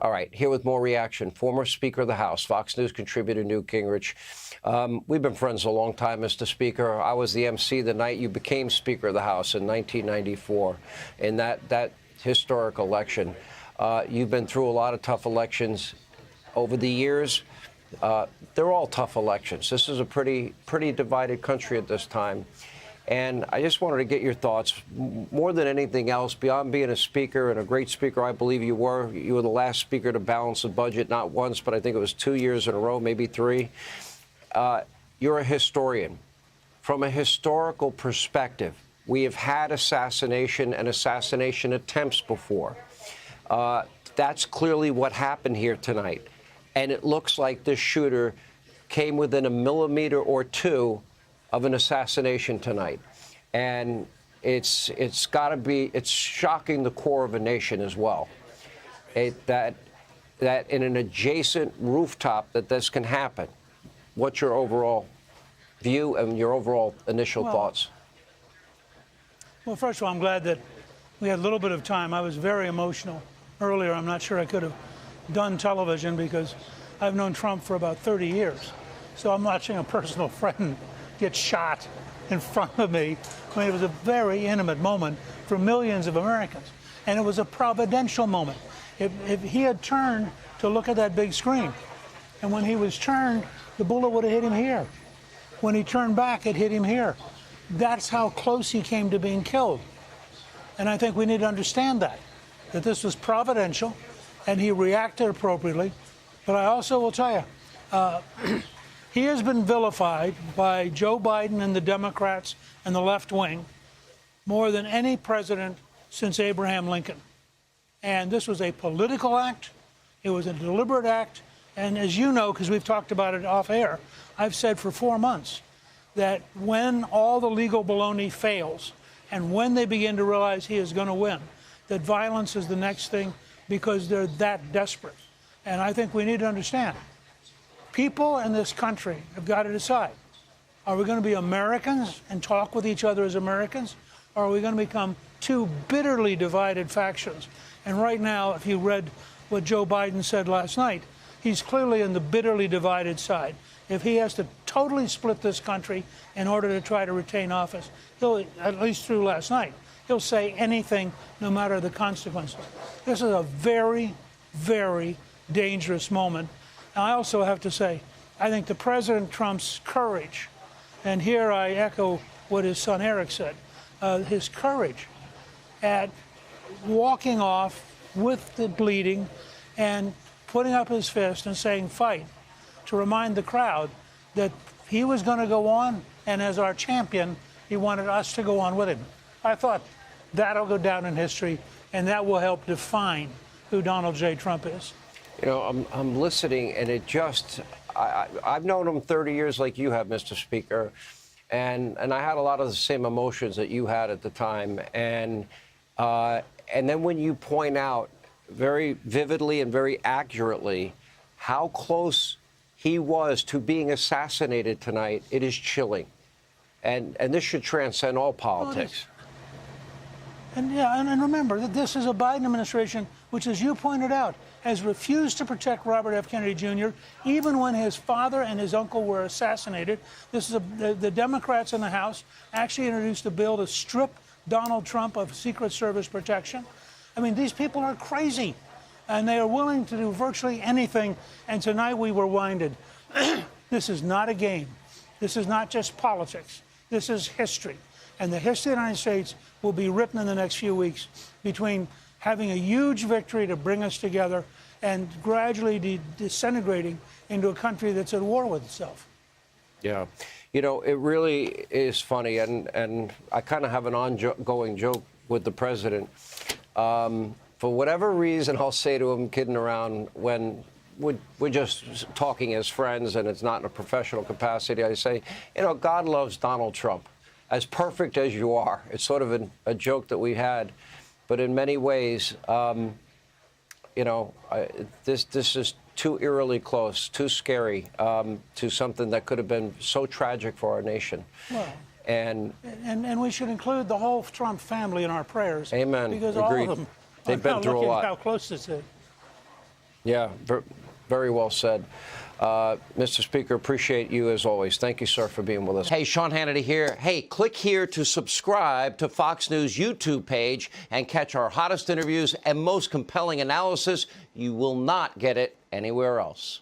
All right, here with more reaction, former Speaker of the House, Fox News contributor Newt Gingrich. We've been friends a long time, Mr. Speaker. I was the MC the night you became Speaker of the House in 1994, in that historic election. You've been through a lot of tough elections over the years. They're all tough elections. This is a pretty divided country at this time. And I just wanted to get your thoughts, more than anything else, beyond being a speaker and a great speaker. I believe you were. You were the last speaker to balance the budget, not once, but I think it was 2 years in a row, maybe 3. You're a historian. From a historical perspective, we have had assassination and assassination attempts before. That's clearly what happened here tonight. And it looks like this shooter came within a millimeter or two of an assassination tonight. And it's shocking the core of a nation as well. That in an adjacent rooftop that this can happen. What's your overall view and your overall initial thoughts? Well, first of all, I'm glad that we had a little bit of time. I was very emotional earlier. I'm not sure I could have done television because I've known Trump for about 30 years. So I'm watching a personal friend get shot in front of me. I mean, it was a very intimate moment for millions of Americans. And it was a providential moment. If he had turned to look at that big screen, and when he was turned, the bullet would have hit him here. When he turned back, it hit him here. That's how close he came to being killed. And I think we need to understand that this was providential, and he reacted appropriately. But I also will tell you, he has been vilified by Joe Biden and the Democrats and the left wing more than any president since Abraham Lincoln. And this was a political act. It was a deliberate act. And as you know, because we've talked about it off air, I've said for 4 months that when all the legal baloney fails and when they begin to realize he is going to win, that violence is the next thing because they're that desperate. And I think we need to understand. People in this country have got to decide, are we going to be Americans and talk with each other as Americans, or are we going to become two bitterly divided factions? And right now, if you read what Joe Biden said last night, he's clearly in the bitterly divided side. If he has to totally split this country in order to try to retain office, he'll, at least through last night, he'll say anything no matter the consequences. This is a very, very dangerous moment. And I also have to say, I think the President Trump's courage, and here I echo what his son Eric said, his courage at walking off with the bleeding and putting up his fist and saying fight, to remind the crowd that he was going to go on, and as our champion, he wanted us to go on with him. I thought that'll go down in history, and that will help define who Donald J. Trump is. You know, I'm listening, and it just, I've known him 30 years like you have, Mr. Speaker, and I had a lot of the same emotions that you had at the time. And then when you point out very vividly and very accurately how close he was to being assassinated tonight, it is chilling. And this should transcend all politics. And yeah, and remember that this is a Biden administration which, as you pointed out, has refused to protect Robert F. Kennedy Jr., even when his father and his uncle were assassinated. This is the Democrats in the House actually introduced a bill to strip Donald Trump of Secret Service protection. I mean, these people are crazy, and they are willing to do virtually anything. And tonight we were winded. This is not a game. This is not just politics. This is history. And the history of the United States will be written in the next few weeks between having a huge victory to bring us together and gradually disintegrating into a country that's at war with itself. Yeah. You know, it really is funny, and I kind of have an ongoing joke with the president. For whatever reason, I'll say to him, kidding around, when we're just talking as friends and it's not in a professional capacity, I say, you know, God loves Donald Trump. As perfect as you are. It's sort of a joke that we had. But in many ways, you know, this is too eerily close, too scary to something that could have been so tragic for our nation. Well, and we should include the whole Trump family in our prayers. Amen. Because Agreed. all of them They've been through a lot. How close this is. Yeah, very well said. Mr. Speaker, appreciate you as always. Thank you, sir, for being with us. Hey, Sean Hannity here. Hey, click here to subscribe to Fox News YouTube page and catch our hottest interviews and most compelling analysis. You will not get it anywhere else.